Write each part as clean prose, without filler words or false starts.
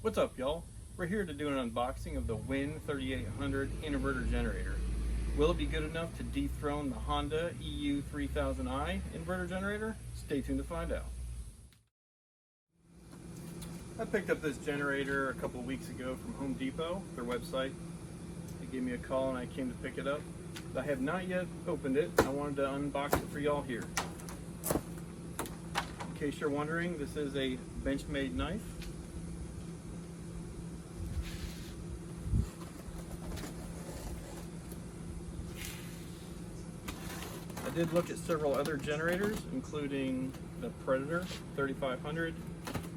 What's up, y'all? We're here to do an unboxing of the Win 3800 inverter generator. Will it be good enough to dethrone the Honda EU3000i inverter generator? Stay tuned to find out. I picked up this generator a couple of weeks ago from Home Depot, their website. They gave me a call and I came to pick it up. I have not yet opened it. I wanted to unbox it for y'all here. In case you're wondering, this is a Benchmade knife. I did look at several other generators, including the Predator 3500,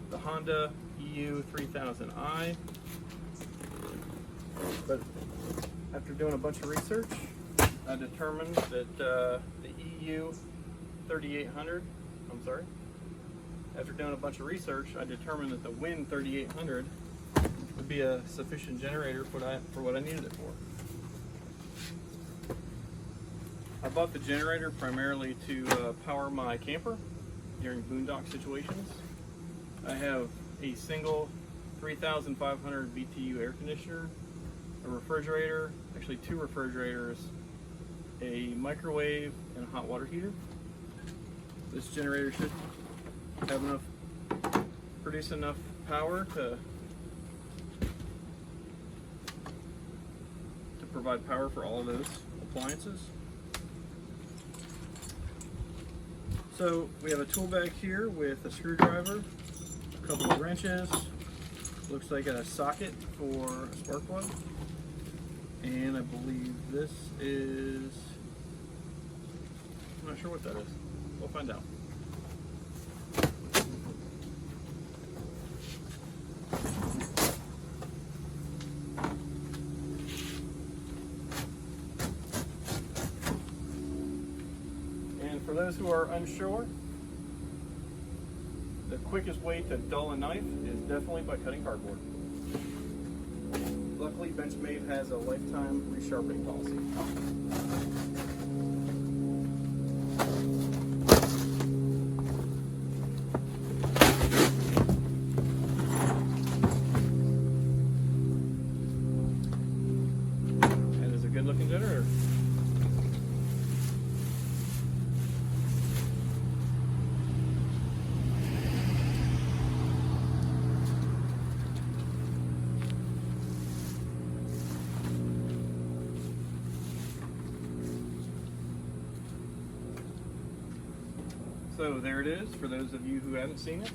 the Honda EU3000i, but after doing a bunch of research, I determined that the after doing a bunch of research, I determined that the Win 3800 would be a sufficient generator for what I needed it for. I bought the generator primarily to power my camper during boondock situations. I have a single 3,500 BTU air conditioner, a refrigerator, actually two refrigerators, a microwave, and a hot water heater. This generator should have produce enough power to provide power for all of those appliances. So we have a tool bag here with a screwdriver, a couple of wrenches, looks like a socket for a spark plug, and I believe this is, I'm not sure what that is. We'll find out. For those who are unsure, the quickest way to dull a knife is definitely by cutting cardboard. Luckily, Benchmade has a lifetime resharpening policy. That is a good looking generator. So there it is, for those of you who haven't seen it.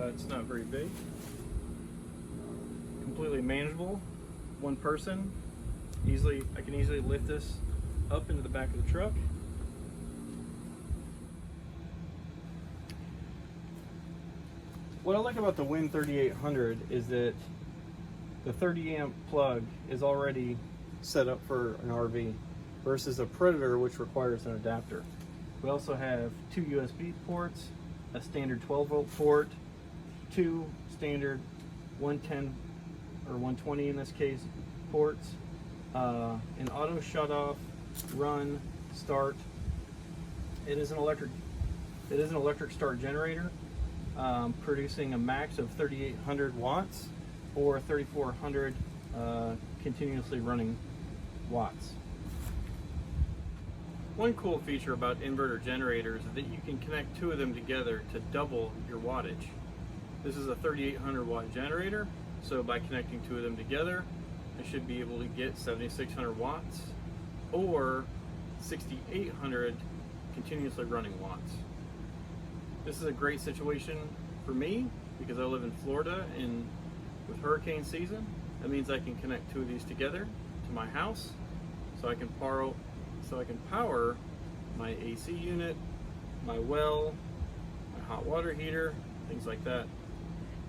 It's not very big. Completely manageable, one person. I can easily lift this up into the back of the truck. What I like about the Win 3800 is that the 30 amp plug is already set up for an RV versus a Predator, which requires an adapter. We also have two USB ports, a standard 12 volt port, two standard 110 or 120 in this case ports, an auto shut off, run, start. It is an electric start generator, producing a max of 3,800 watts or 3,400 continuously running watts. One cool feature about inverter generators is that you can connect two of them together to double your wattage. This is a 3,800 watt generator, so by connecting two of them together, I should be able to get 7,600 watts or 6,800 continuously running watts. This is a great situation for me because I live in Florida and with hurricane season, that means I can connect two of these together to my house so I can power my AC unit, my well, my hot water heater, things like that.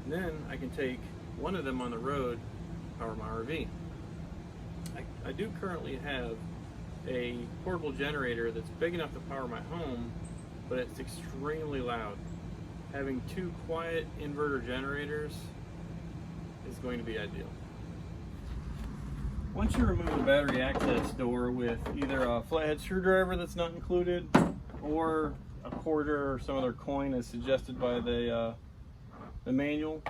And then I can take one of them on the road, power my RV. I do currently have a portable generator that's big enough to power my home, but it's extremely loud. Having two quiet inverter generators is going to be ideal. Once you remove the battery access door with either a flathead screwdriver that's not included or a quarter or some other coin as suggested by the manual,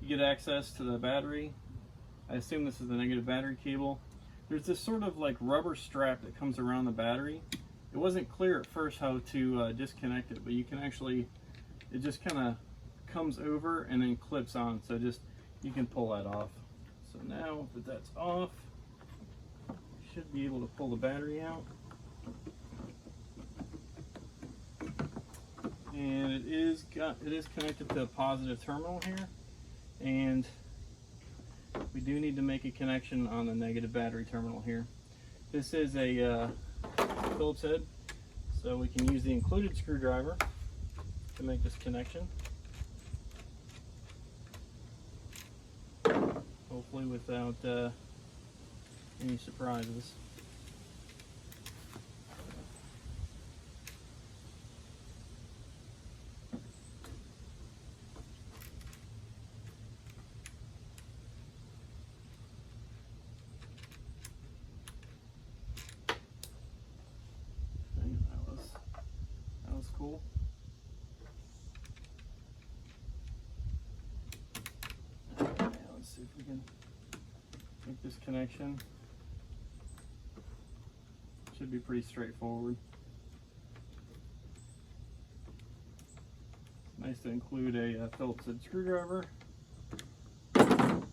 you get access to the battery, I assume this is the negative battery cable. There's this sort of like rubber strap that comes around the battery. It wasn't clear at first how to disconnect it, but you can actually, it just kind of comes over and then clips on, so just you can pull that off. So now that that's off, you should be able to pull the battery out. And it is connected to a positive terminal here, and we do need to make a connection on the negative battery terminal here. This is a Phillips head, so we can use the included screwdriver to make this connection. Hopefully without any surprises. That was cool. Let's see if we can make this connection. Should be pretty straightforward. It's nice to include a Phillips head screwdriver. That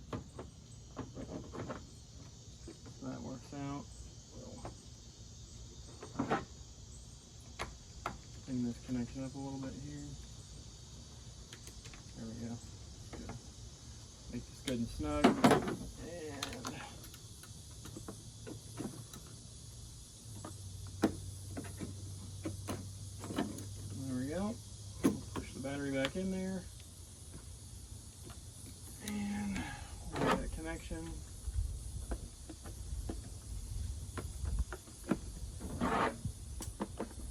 works out. Clean this connection up a little bit here. There we go. Good. Make this good and snug. And there we go. We'll push the battery back in there. And we'll make that connection.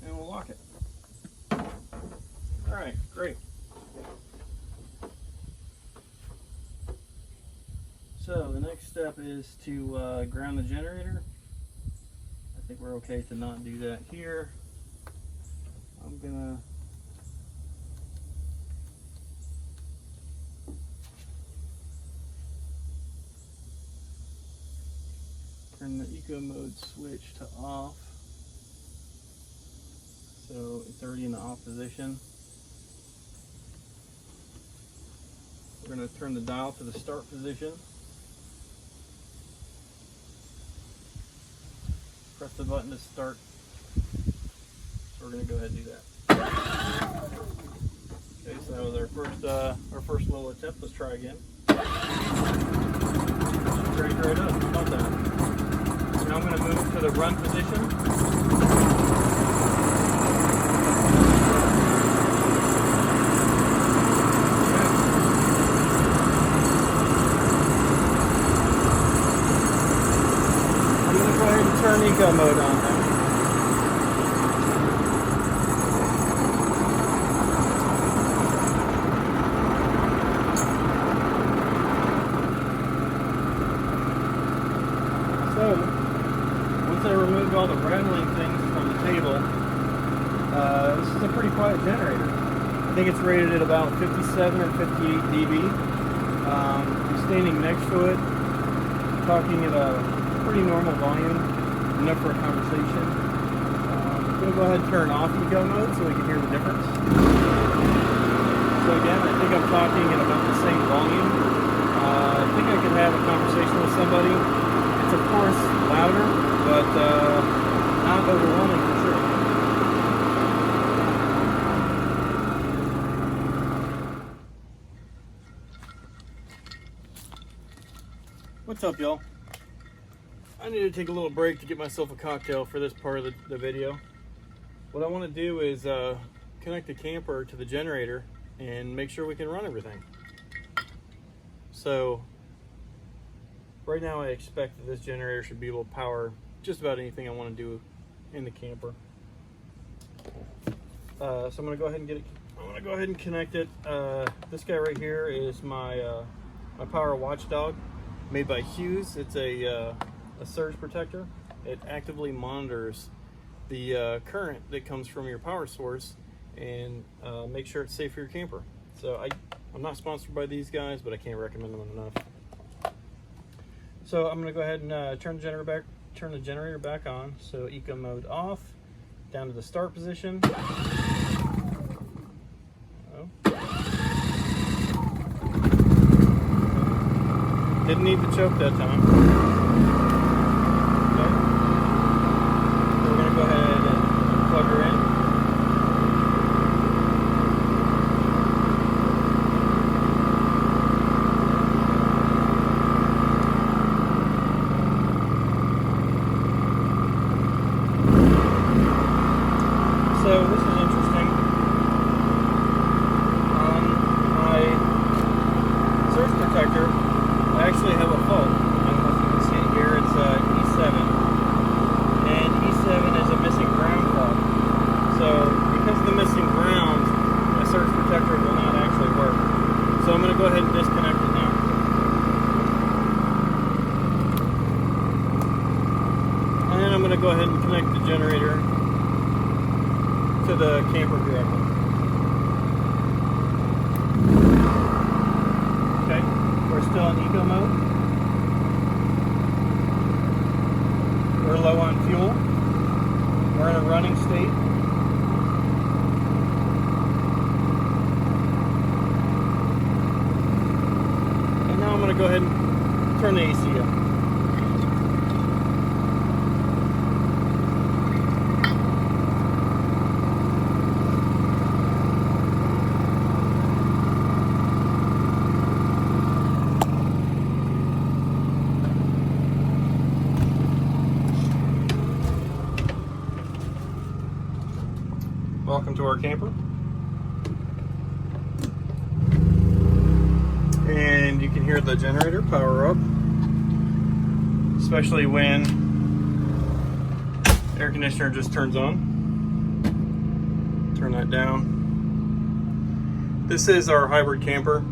And we'll lock it. Alright, great. So the next step is to ground the generator. I think we're okay to not do that here. I'm gonna turn the eco mode switch to off. So it's already in the off position. We're going to turn the dial to the start position. Press the button to start. So we're going to go ahead and do that. Okay, so that was our first little attempt. Let's try again. Straight right up. How about that? Now I'm going to move to the run position. Turn eco mode on now. So, once I removed all the rattling things from the table, this is a pretty quiet generator. I think it's rated at about 57 or 58 dB. I'm standing next to it, talking at a pretty normal volume. Enough for a conversation. I'm going to go ahead and turn off eco mode so we can hear the difference. So again, I think I'm talking at about the same volume. I think I could have a conversation with somebody. It's of course louder, but not overwhelming for sure. What's up, y'all? I need to take a little break to get myself a cocktail for this part of the video. What I want to do is connect the camper to the generator and make sure we can run everything. So right now I expect that this generator should be able to power just about anything I want to do in the camper. So I'm going to go ahead and get it. I'm going to go ahead and connect it. This guy right here is my my power watchdog, made by Hughes. It's a surge protector. It actively monitors the current that comes from your power source and make sure it's safe for your camper. So I'm not sponsored by these guys, but I can't recommend them enough. So I'm going to go ahead and turn the generator back on. So eco mode off, down to the start position. Oh. Didn't need the choke that time. Okay. So we're going to go ahead and plug her in. So this is interesting. On my surge protector, I actually have a fault. I don't know if you can see it here. It's E7, and E7 is a missing ground fault. So because of the missing ground, my surge protector will not actually work. So I'm going to go ahead and disconnect it now. And then I'm going to go ahead and connect the generator to the camper directly. Okay, we're still in eco mode. We're low on fuel. We're in a running state. And now I'm going to go ahead and turn the AC up. Welcome to our camper. And you can hear the generator power up, especially when the air conditioner just turns on. Turn that down. This is our hybrid camper.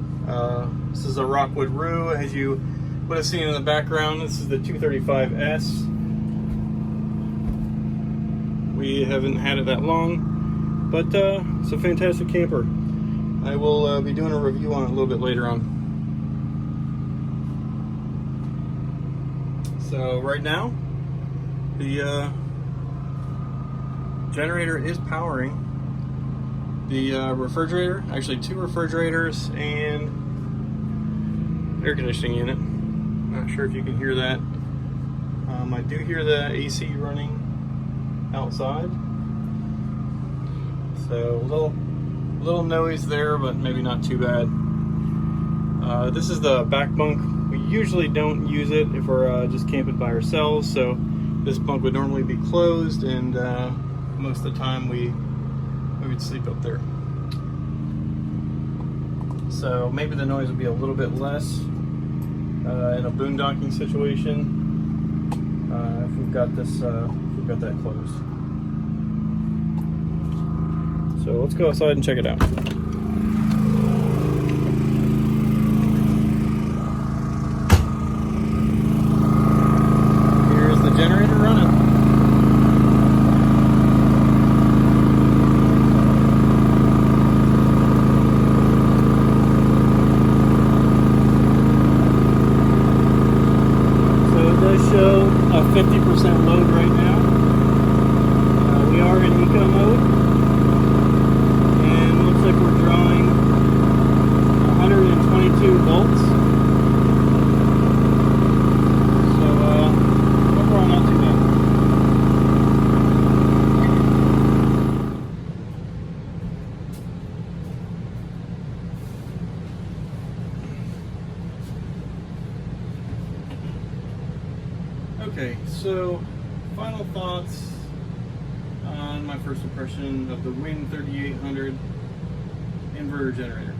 This is a Rockwood Roo, as you would have seen in the background. This is the 235S. We haven't had it that long, but it's a fantastic camper. I will be doing a review on it a little bit later on. So right now, the generator is powering the refrigerator, actually 2 refrigerators and air conditioning unit. Not sure if you can hear that. I do hear the AC running outside. So a little noise there, but maybe not too bad. This is the back bunk. We usually don't use it if we're just camping by ourselves, so this bunk would normally be closed, and most of the time we would sleep up there. So maybe the noise would be a little bit less in a boondocking situation if we've got that closed. So let's go outside and check it out. Here's the generator running. So it does show a 50% load right now. We are in eco mode. Like we're drawing 122 volts. So overall not too bad. Okay, so final thoughts on my first impression of the Win 3800 inverter generator.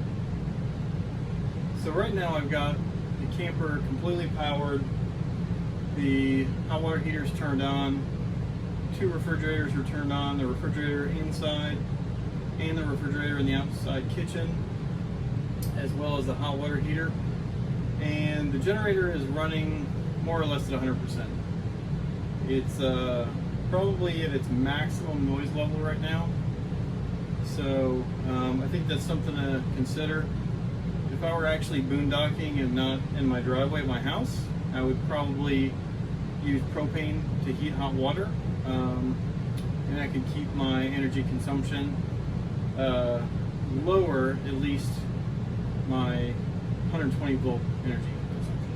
So right now I've got the camper completely powered, the hot water heater's turned on, 2 refrigerators are turned on, the refrigerator inside and the refrigerator in the outside kitchen, as well as the hot water heater, and the generator is running more or less at 100%. It's probably at its maximum noise level right now. So I think that's something to consider. I were actually boondocking and not in my driveway at my house, I would probably use propane to heat hot water, and I could keep my energy consumption lower, at least my 120 volt energy consumption.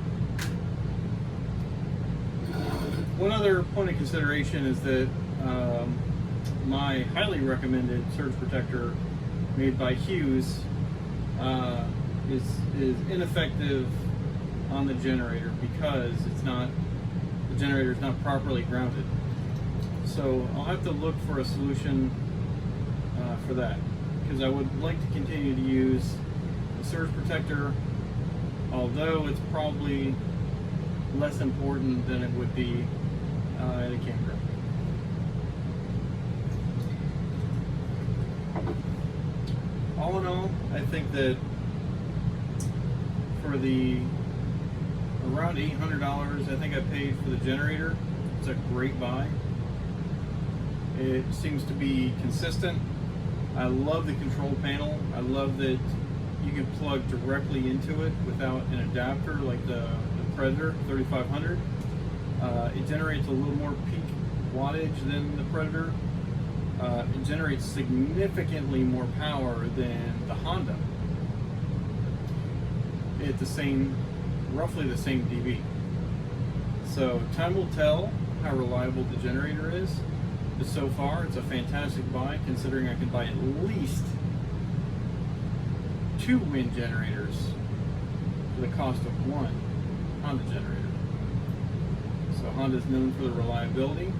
One other point of consideration is that my highly recommended surge protector made by Hughes is ineffective on the generator because the generator is not properly grounded. So I'll have to look for a solution for that, because I would like to continue to use the surge protector, although it's probably less important than it would be at a campground. All in all, I think that for the around $800 I think I paid for the generator, it's a great buy. It seems to be consistent. I love the control panel. I love that you can plug directly into it without an adapter like the Predator 3500. It generates a little more peak wattage than the Predator. It generates significantly more power than the Honda at roughly the same dB. So time will tell how reliable the generator is. But so far, it's a fantastic buy, considering I can buy at least 2 wind generators for the cost of 1 Honda generator. So Honda's known for the reliability.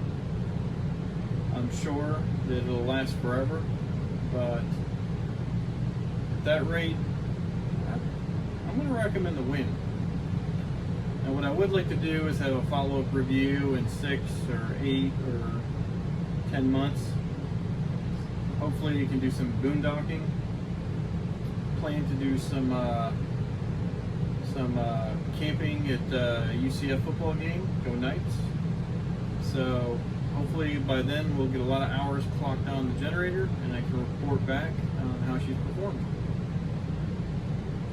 I'm sure that it'll last forever, but at that rate, I'm going to recommend the wind. And what I would like to do is have a follow-up review in 6 or 8 or 10 months. Hopefully you can do some boondocking. Plan to do some camping at UCF football game. Go Knights. So hopefully by then we'll get a lot of hours clocked on the generator, and I can report back on how she's performing.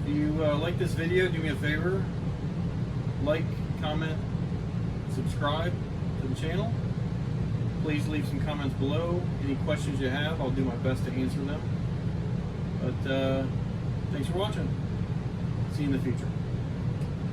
If you like this video, do me a favor. Like, comment, subscribe to the channel. Please leave some comments below. Any questions you have, I'll do my best to answer them. But thanks for watching. See you in the future.